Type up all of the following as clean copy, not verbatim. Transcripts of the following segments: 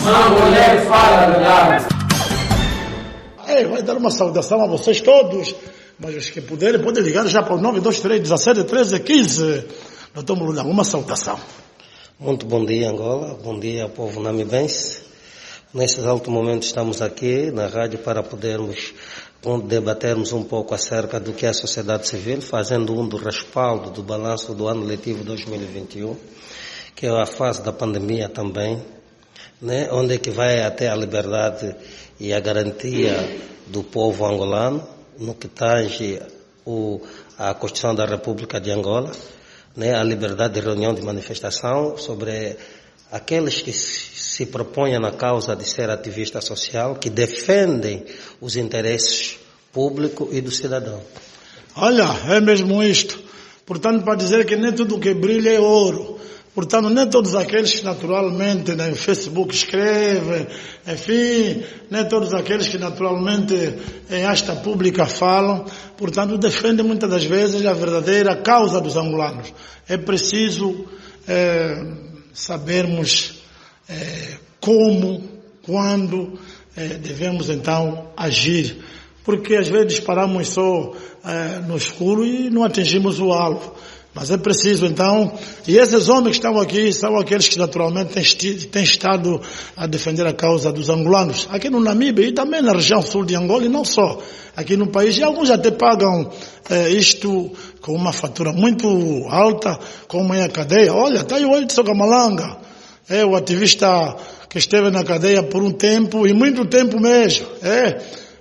Uma mulher fala a verdade. Vai dar uma saudação a vocês todos, mas os que puderem podem ligar já para o 923 17 13 15. Doutor Mulunga, uma saudação. Muito bom dia, Angola. Bom dia, povo namibense. Neste exato momento estamos aqui na rádio para podermos debatermos um pouco acerca do que é a sociedade civil, fazendo do respaldo do balanço do ano letivo 2021, que é a fase da pandemia também, né, onde é que vai até a liberdade e a garantia do povo angolano, no que tange a Constituição da República de Angola, né, a liberdade de reunião de manifestação, sobre aqueles que se propõem na causa de ser ativista social, que defendem os interesses públicos e do cidadão. Olha, é mesmo isto. Portanto, para dizer que nem tudo que brilha é ouro. Portanto, nem todos aqueles que naturalmente no Facebook escrevem, enfim, nem todos aqueles que naturalmente em asta pública falam, portanto, defendem muitas das vezes a verdadeira causa dos angolanos. É preciso sabermos como, quando devemos então agir, porque às vezes paramos só no escuro e não atingimos o alvo. Mas é preciso então, e esses homens que estão aqui são aqueles que naturalmente têm estado a defender a causa dos angolanos, aqui no Namíbia e também na região sul de Angola, e não só aqui no país, e alguns até pagam isto com uma fatura muito alta, como é a cadeia. Olha, está aí o Edson Camalanga, o ativista que esteve na cadeia por um tempo, e muito tempo mesmo,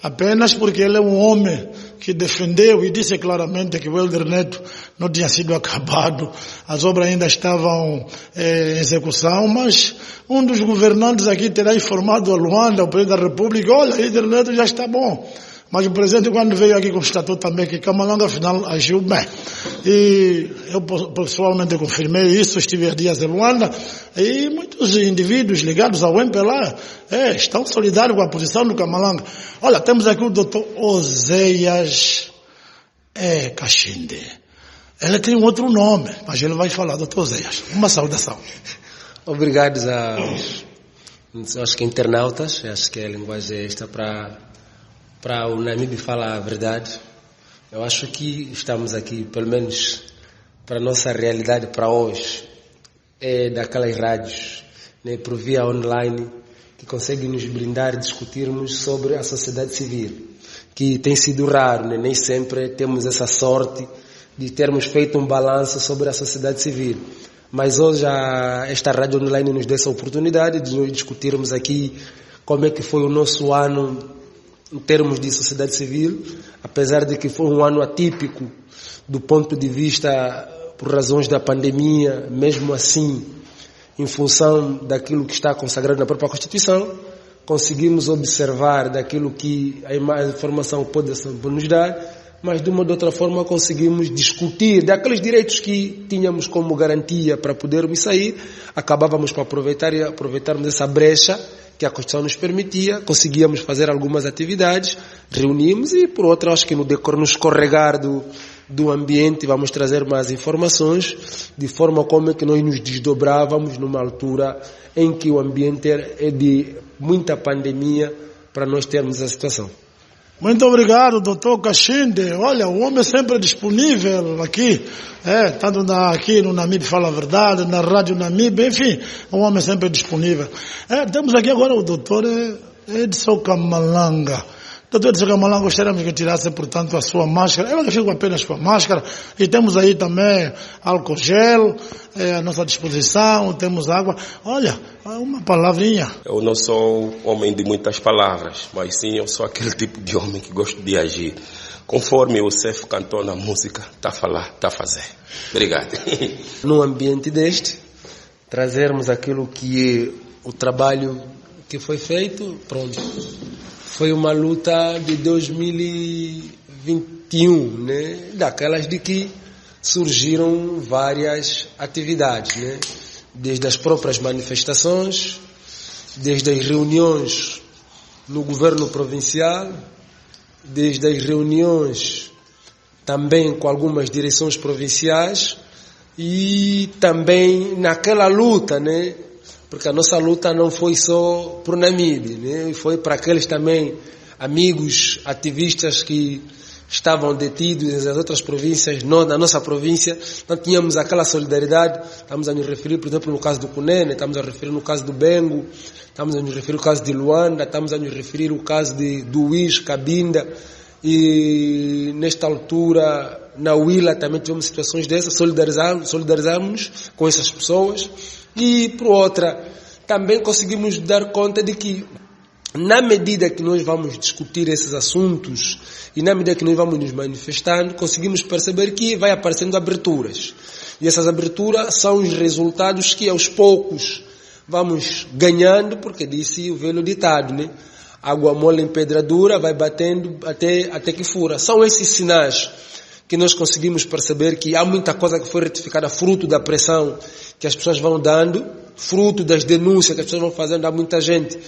apenas porque ele é um homem que defendeu e disse claramente que o Helder Neto não tinha sido acabado, as obras ainda estavam em execução, mas um dos governantes aqui terá informado a Luanda, o presidente da República, olha, Helder Neto já está bom. Mas o presidente, quando veio aqui, constatou também que Camalanga, afinal, agiu bem. E eu pessoalmente confirmei isso, estive há dias em Luanda, e muitos indivíduos ligados ao MPLA estão solidários com a posição do Camalanga. Olha, temos aqui o doutor Oséias Kashinde. Ele tem um outro nome, mas ele vai falar, doutor Oséias. Uma saudação. Obrigado aos internautas, acho que a linguagem é esta para o Namíbia falar a verdade. Eu acho que estamos aqui, pelo menos para a nossa realidade para hoje, é daquelas rádios, né, por via online, que conseguem nos brindar e discutirmos sobre a sociedade civil, que tem sido raro, né? Nem sempre temos essa sorte de termos feito um balanço sobre a sociedade civil. Mas hoje esta rádio online nos deu essa oportunidade de nós discutirmos aqui como é que foi o nosso ano em termos de sociedade civil, apesar de que foi um ano atípico do ponto de vista por razões da pandemia, mesmo assim, em função daquilo que está consagrado na própria Constituição, conseguimos observar daquilo que a informação pode nos dar, mas de uma ou de outra forma conseguimos discutir daqueles direitos que tínhamos como garantia para podermos sair, acabávamos por aproveitarmos essa brecha que a Constituição nos permitia, conseguíamos fazer algumas atividades, reunimos e, por outra, acho que no escorregar do ambiente vamos trazer mais informações de forma como é que nós nos desdobrávamos numa altura em que o ambiente é de muita pandemia para nós termos a situação. Muito obrigado, doutor Kashinde. Olha, o homem é sempre disponível aqui, tanto aqui no Namíbia Fala a Verdade, na Rádio Namíbia, enfim, o homem é sempre disponível. Temos aqui agora o doutor Edson Camalanga. Doutor Edson Camalanga, gostaríamos que tirasse, portanto, a sua máscara. Eu fico apenas com a máscara. E temos aí também álcool gel à nossa disposição, temos água. Olha, uma palavrinha. Eu não sou homem de muitas palavras, mas sim eu sou aquele tipo de homem que gosta de agir. Conforme o Cef cantou na música, está a falar, está a fazer. Obrigado. Num ambiente deste, trazermos aquilo que é o trabalho que foi feito, pronto. Foi uma luta de 2021, né? Daquelas de que surgiram várias atividades, né? Desde as próprias manifestações, desde as reuniões no governo provincial, desde as reuniões também com algumas direções provinciais e também naquela luta, né, porque a nossa luta não foi só para o Namibe, né? Foi para aqueles também amigos, ativistas que estavam detidos nas outras províncias. Nós, na nossa província, não tínhamos aquela solidariedade. Estamos a nos referir, por exemplo, no caso do Cunene, estamos a referir no caso do Bengo, estamos a nos referir no caso de Luanda, estamos a nos referir no caso do Uís, Cabinda, e nesta altura, na Huila, também tivemos situações dessas, solidarizamos com essas pessoas, e por outra, também conseguimos dar conta de que, na medida que nós vamos discutir esses assuntos e na medida que nós vamos nos manifestando, conseguimos perceber que vai aparecendo aberturas. E essas aberturas são os resultados que aos poucos vamos ganhando, porque disse o velho ditado, né? Água mole em pedra dura, vai batendo até que fura. São esses sinais que nós conseguimos perceber que há muita coisa que foi retificada fruto da pressão que as pessoas vão dando, fruto das denúncias que as pessoas vão fazendo. Há muita gente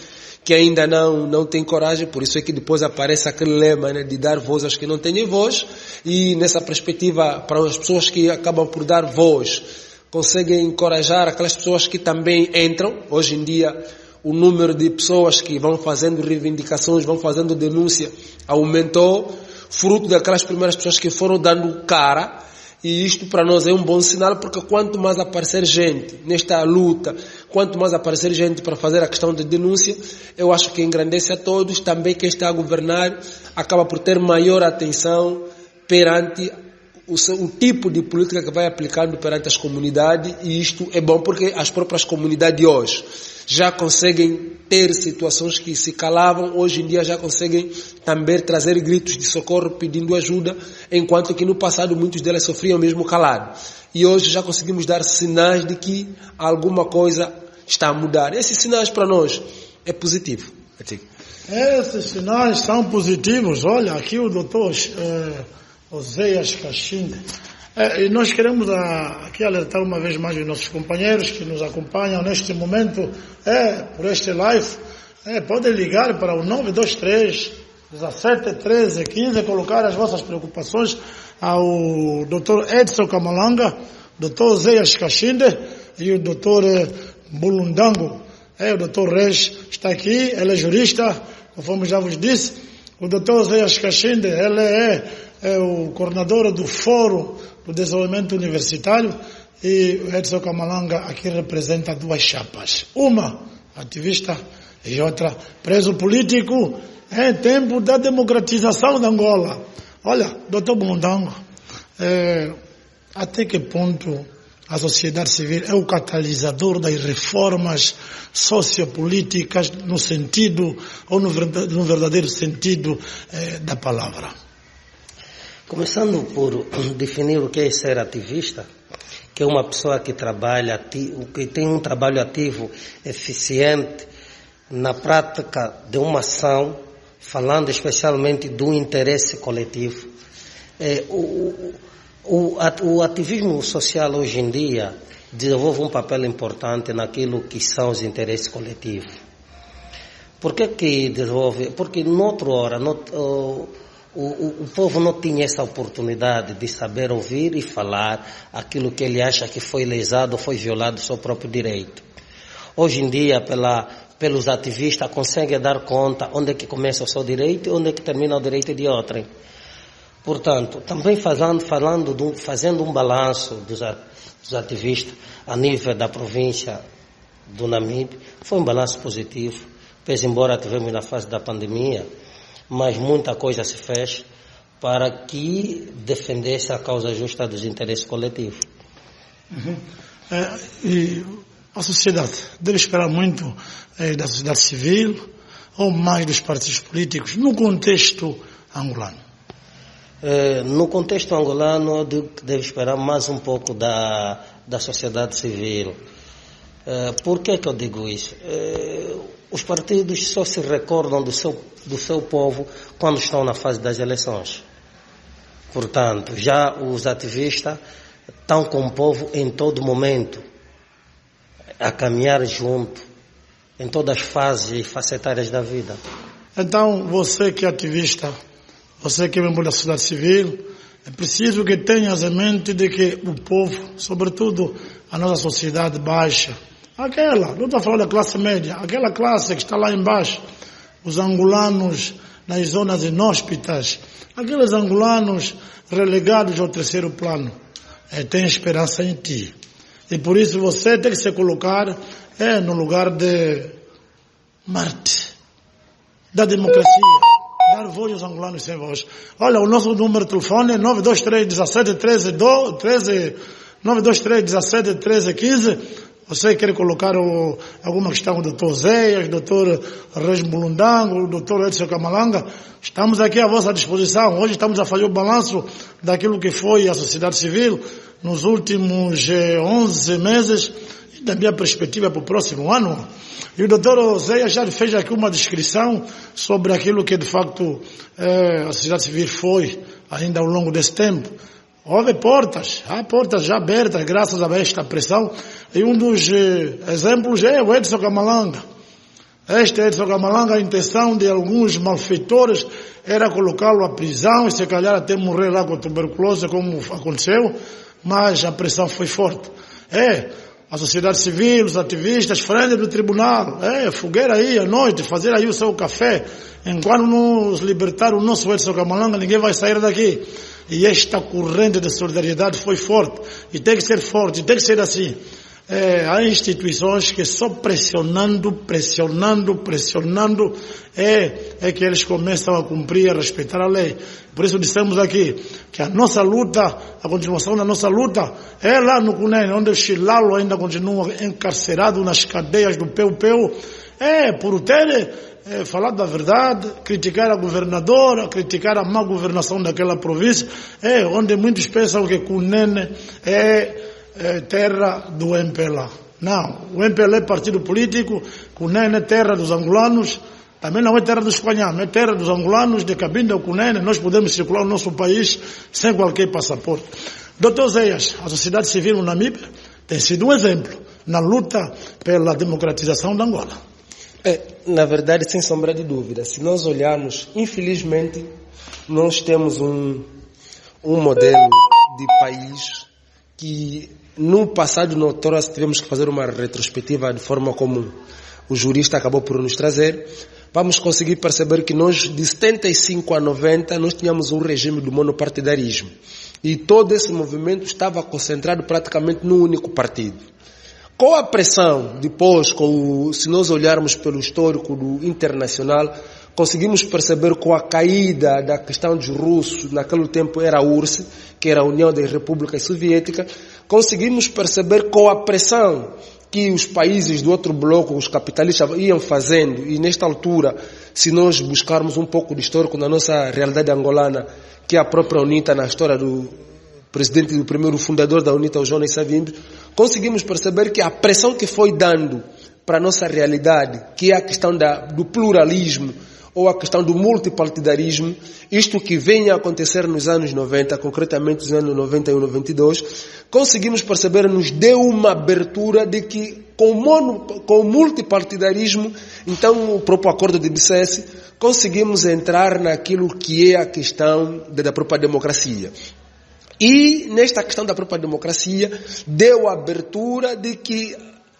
que ainda não tem coragem, por isso é que depois aparece aquele lema, né, de dar voz aos que não têm voz, e nessa perspectiva, para as pessoas que acabam por dar voz, conseguem encorajar aquelas pessoas que também entram. Hoje em dia, o número de pessoas que vão fazendo reivindicações, vão fazendo denúncia, aumentou, fruto daquelas primeiras pessoas que foram dando cara. E isto para nós é um bom sinal, porque quanto mais aparecer gente nesta luta, quanto mais aparecer gente para fazer a questão de denúncia, eu acho que engrandece a todos. Também quem está a governar acaba por ter maior atenção perante o tipo de política que vai aplicando perante as comunidades, e isto é bom porque as próprias comunidades hoje já conseguem ter situações que se calavam, hoje em dia já conseguem também trazer gritos de socorro pedindo ajuda, enquanto que no passado muitos delas sofriam mesmo calado. E hoje já conseguimos dar sinais de que alguma coisa está a mudar. Esses sinais para nós é positivo. Esses sinais são positivos. Olha, aqui o doutor Oséias Kashinde. E nós queremos aqui alertar uma vez mais os nossos companheiros que nos acompanham neste momento, por este live. Podem ligar para o 923 17 13 15, colocar as vossas preocupações ao Dr. Edson Kamalanga, Dr. Oséias Kashinde e o Dr. Bulundango. O Dr. Reis está aqui, ele é jurista, conforme já vos disse. O Dr. Oséias Kashinde, ele é o coordenador do Fórum do Desenvolvimento Universitário, e o Edson Kamalanga aqui representa duas chapas. Uma, ativista, e outra, preso político em tempo da democratização da Angola. Olha, Dr. Bulundango, até que ponto a sociedade civil é o catalisador das reformas sociopolíticas no sentido, ou no verdadeiro sentido da palavra? Começando por definir o que é ser ativista, que é uma pessoa que trabalha, que tem um trabalho ativo, eficiente, na prática de uma ação, falando especialmente do interesse coletivo. O ativismo social hoje em dia desenvolve um papel importante naquilo que são os interesses coletivos. Por que desenvolve? Porque noutra hora, o povo não tinha essa oportunidade de saber ouvir e falar aquilo que ele acha que foi lesado, foi violado o seu próprio direito. Hoje em dia, pelos ativistas, conseguem dar conta onde é que começa o seu direito e onde é que termina o direito de outrem. Portanto, também fazendo um balanço dos ativistas a nível da província do Namibe, foi um balanço positivo, pois embora tivemos na fase da pandemia, mas muita coisa se fez para que defendesse a causa justa dos interesses coletivos. E a sociedade deve esperar muito da sociedade civil ou mais dos partidos políticos no contexto angolano? No contexto angolano, deve esperar mais um pouco da sociedade civil. Por que eu digo isso? Os partidos só se recordam do seu povo quando estão na fase das eleições. Portanto, já os ativistas estão com o povo em todo momento, a caminhar junto, em todas as fases facetárias da vida. Então, você que é ativista, você que é membro da sociedade civil, é preciso que tenhas em mente de que o povo, sobretudo a nossa sociedade baixa, Aquela, não estou a falar da classe média, aquela classe que está lá embaixo, os angolanos nas zonas inóspitas, aqueles angolanos relegados ao terceiro plano, tem esperança em ti. E por isso você tem que se colocar no lugar de Marte, da democracia, dar voz aos angolanos sem voz. Olha, o nosso número de telefone é 923 17 13 923 17 13 15. Você quer colocar alguma questão do Dr. Zeias, Dr. Reis Mulundango, Dr. Edson Camalanga? Estamos aqui à vossa disposição. Hoje estamos a fazer o balanço daquilo que foi a sociedade civil nos últimos 11 meses e da minha perspectiva para o próximo ano. E o Dr. Zeias já fez aqui uma descrição sobre aquilo que de facto a sociedade civil foi ainda ao longo desse tempo. Houve portas, há portas já abertas graças a esta pressão. E um dos exemplos é o Edson Camalanga. Este Edson Camalanga, a intenção de alguns malfeitores era colocá-lo à prisão e se calhar até morrer lá com tuberculose, como aconteceu, mas a pressão foi forte. A sociedade civil, os ativistas, frente do tribunal, fogueira aí à noite, fazer aí o seu café. Enquanto não libertar o nosso Edson Camalanga, ninguém vai sair daqui. E esta corrente de solidariedade foi forte. E tem que ser forte, tem que ser assim. Há instituições que só pressionando, é que eles começam a cumprir, a respeitar a lei. Por isso dissemos aqui que a nossa luta, a continuação da nossa luta, é lá no Cunene, onde o Chilalo ainda continua encarcerado nas cadeias do Peu-Peu, por ter falado da verdade, criticar a governadora, criticar a má governação daquela província, onde muitos pensam que Cunene é terra do MPLA. Não, o MPLA é partido político, Cunene é terra dos angolanos, também não é terra dos espanhóis, é terra dos angolanos, de Cabinda ao Cunene, nós podemos circular no nosso país sem qualquer passaporte. Dr. Zeias, a sociedade civil no Namíbia tem sido um exemplo na luta pela democratização da Angola. Na verdade, sem sombra de dúvida, se nós olharmos, infelizmente, nós temos um modelo de país que no passado, no outrora, tivemos que fazer uma retrospectiva de forma como o jurista acabou por nos trazer, vamos conseguir perceber que nós, de 75 a 90, nós tínhamos um regime do monopartidarismo. E todo esse movimento estava concentrado praticamente num único partido. Com a pressão, depois, se nós olharmos pelo histórico do internacional, conseguimos perceber com a caída da questão dos russos, naquele tempo era a URSS, que era a União das Repúblicas Soviéticas, conseguimos perceber com a pressão que os países do outro bloco, os capitalistas, iam fazendo, e nesta altura, se nós buscarmos um pouco de histórico na nossa realidade angolana, que é a própria UNITA, na história do presidente do primeiro fundador da UNITA, o Jonas Savimbi, conseguimos perceber que a pressão que foi dando para a nossa realidade, que é a questão do pluralismo, ou a questão do multipartidarismo, isto que vem a acontecer nos anos 90, concretamente nos anos 91 e 92, conseguimos perceber, nos deu uma abertura de que com o multipartidarismo, então o próprio acordo de Bicesse, conseguimos entrar naquilo que é a questão da própria democracia. E nesta questão da própria democracia, deu a abertura de que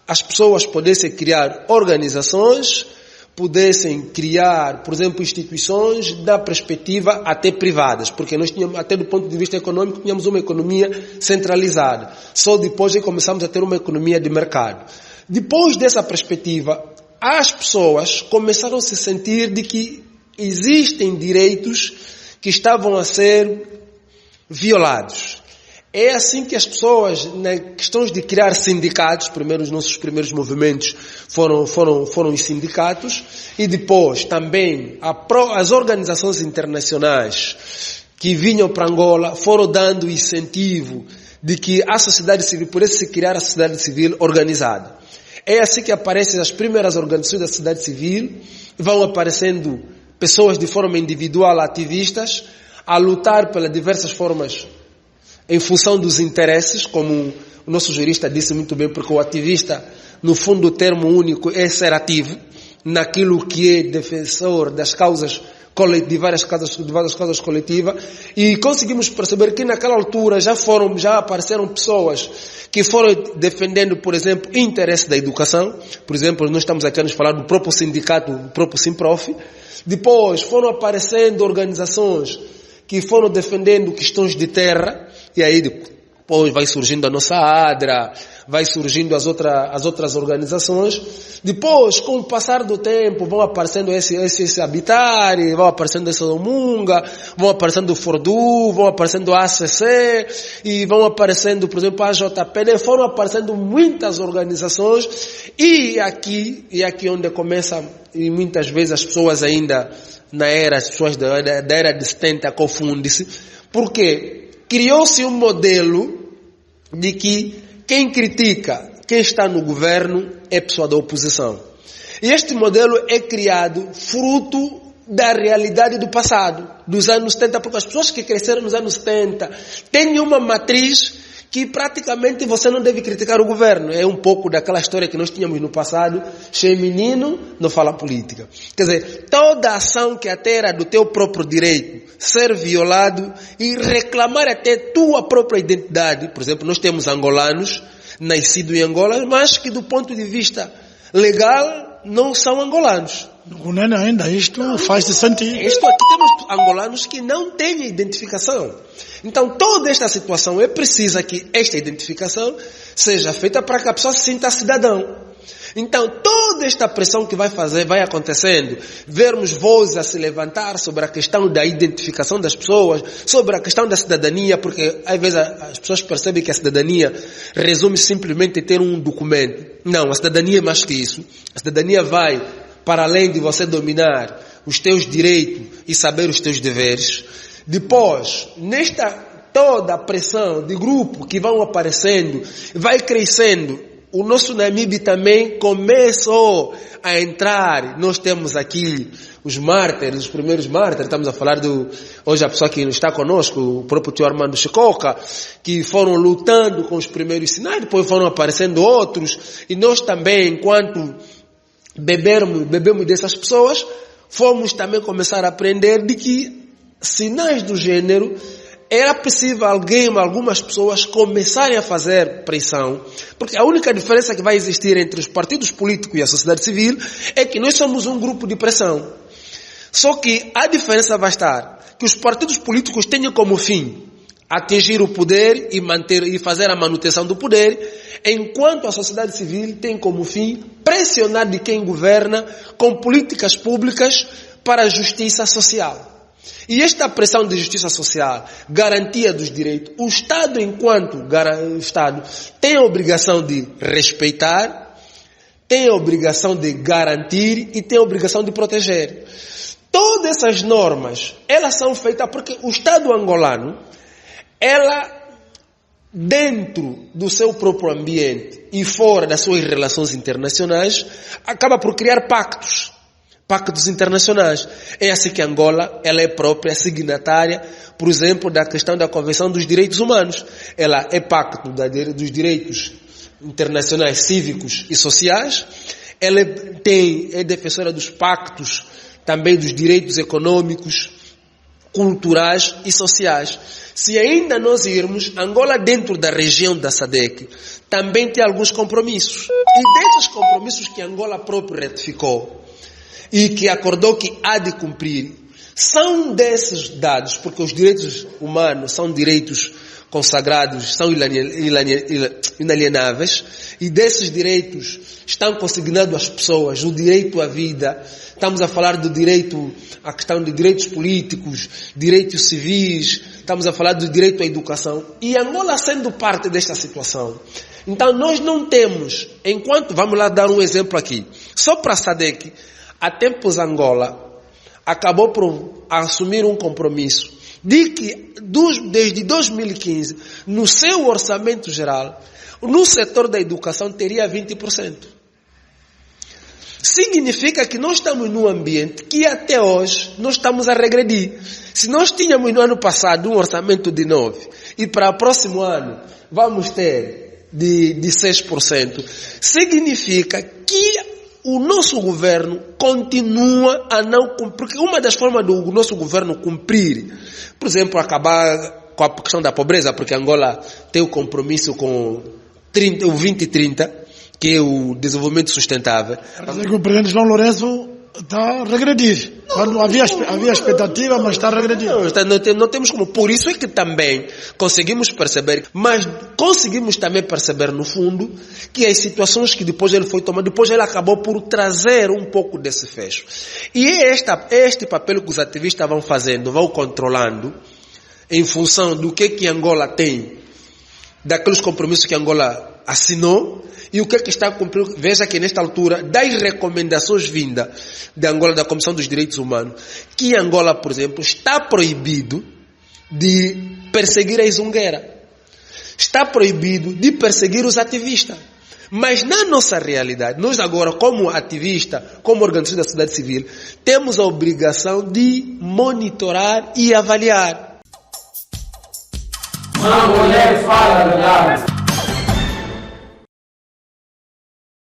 as pessoas pudessem criar organizações, pudessem criar, por exemplo, instituições da perspectiva até privadas, porque nós tínhamos, até do ponto de vista econômico, tínhamos uma economia centralizada. Só depois aí começamos a ter uma economia de mercado. Depois dessa perspectiva, as pessoas começaram a se sentir de que existem direitos que estavam a ser violados. É assim que as pessoas, na questões de criar sindicatos, primeiro os nossos primeiros movimentos foram os sindicatos, e depois também as organizações internacionais que vinham para Angola foram dando incentivo de que a sociedade civil pudesse criar a sociedade civil organizada. É assim que aparecem as primeiras organizações da sociedade civil, vão aparecendo pessoas de forma individual, ativistas, a lutar pelas diversas formas em função dos interesses, como o nosso jurista disse muito bem, porque o ativista, no fundo, o termo único é ser ativo naquilo que é defensor das causas de várias casas coletivas, e conseguimos perceber que naquela altura já apareceram pessoas que foram defendendo, por exemplo, interesse da educação. Por exemplo, nós estamos aqui a nos falar do próprio sindicato, do próprio Simprof. Depois foram aparecendo organizações que foram defendendo questões de terra, e aí depois vai surgindo a nossa ADRA, vai surgindo as outras organizações. Depois, com o passar do tempo, vão aparecendo esse Habitar, vão aparecendo esse Omunga, vão aparecendo o Fordu, vão aparecendo a ACC, e vão aparecendo, por exemplo, a JPD, foram aparecendo muitas organizações, e aqui onde começa, e muitas vezes as pessoas ainda, as pessoas da era de 70 confundem-se, porque criou-se um modelo de que quem critica, quem está no governo, é pessoa da oposição. E este modelo é criado fruto da realidade do passado, dos anos 70, porque as pessoas que cresceram nos anos 70 têm uma matriz que praticamente você não deve criticar o governo. É um pouco daquela história que nós tínhamos no passado, cheio menino, não fala política. Quer dizer, toda ação que até era do teu próprio direito ser violado e reclamar até tua própria identidade. Por exemplo, nós temos angolanos, nascidos em Angola, mas que do ponto de vista legal não são angolanos. Ainda isto faz-se sentir. Isto aqui temos angolanos que não têm identificação. Então toda esta situação é precisa que esta identificação seja feita para que a pessoa se sinta cidadão. Então toda esta pressão que vai acontecendo, vermos vozes a se levantar sobre a questão da identificação das pessoas, sobre a questão da cidadania, porque às vezes as pessoas percebem que a cidadania resume simplesmente em ter um documento. Não, a cidadania é mais que isso. A cidadania vai para além de você dominar os teus direitos e saber os teus deveres. Depois, nesta toda a pressão de grupo que vão aparecendo, vai crescendo, o nosso Namibe também começou a entrar. Nós temos aqui os mártires, os primeiros mártires, estamos a falar hoje a pessoa que está conosco, o próprio tio Armando Chicoca, que foram lutando com os primeiros sinais, depois foram aparecendo outros, e nós também, enquanto bebemos dessas pessoas, fomos também começar a aprender de que sinais do gênero era possível algumas pessoas começarem a fazer pressão, porque a única diferença que vai existir entre os partidos políticos e a sociedade civil é que nós somos um grupo de pressão. Só que a diferença vai estar que os partidos políticos tenham como fim atingir o poder e fazer a manutenção do poder, enquanto a sociedade civil tem como fim pressionar de quem governa com políticas públicas para a justiça social. E esta pressão de justiça social, garantia dos direitos, o Estado, enquanto Estado, tem a obrigação de respeitar, tem a obrigação de garantir e tem a obrigação de proteger. Todas essas normas, elas são feitas porque o Estado angolano, ela, dentro do seu próprio ambiente e fora das suas relações internacionais, acaba por criar pactos internacionais. É assim que Angola, ela é própria signatária, por exemplo, da questão da Convenção dos Direitos Humanos. Ela é pacto dos direitos internacionais cívicos e sociais. Ela é defensora dos pactos também dos direitos econômicos, culturais e sociais. Se ainda nós irmos, Angola dentro da região da SADC também tem alguns compromissos. E desses compromissos que Angola próprio ratificou e que acordou que há de cumprir, são desses dados, porque os direitos humanos são direitos consagrados, são inalienáveis, e desses direitos estão consignados às pessoas, o direito à vida. Estamos a falar do direito, a questão de direitos políticos, direitos civis, estamos a falar do direito à educação. E Angola sendo parte desta situação. Então nós não temos, enquanto, vamos lá dar um exemplo aqui, só para a SADC, há tempos Angola acabou por assumir um compromisso de que desde 2015, no seu orçamento geral, no setor da educação teria 20%. Significa que nós estamos num ambiente que até hoje nós estamos a regredir. Se nós tínhamos no ano passado um orçamento de 9% e para o próximo ano vamos ter de 6%, significa que o nosso governo continua a não cumprir, porque uma das formas do nosso governo cumprir, por exemplo, acabar com a questão da pobreza, porque Angola tem o compromisso com o 2030, que é o desenvolvimento sustentável. Quer dizer que o presidente João Lourenço está a regredir. Quando havia expectativa, mas está a regredir. Não temos como. Por isso é que também conseguimos perceber, mas conseguimos também perceber no fundo que as situações que depois ele foi tomando, depois ele acabou por trazer um pouco desse fecho. E é este papel que os ativistas vão fazendo, vão controlando, em função do que Angola tem, daqueles compromissos que Angola assinou, e o que está cumprindo. Veja que nesta altura, das recomendações vindas de Angola, da Comissão dos Direitos Humanos, que Angola, por exemplo, está proibido de perseguir a Izungueira. Está proibido de perseguir os ativistas. Mas na nossa realidade, nós agora, como ativista, como organização da sociedade civil, temos a obrigação de monitorar e avaliar. Uma mulher fala a verdade.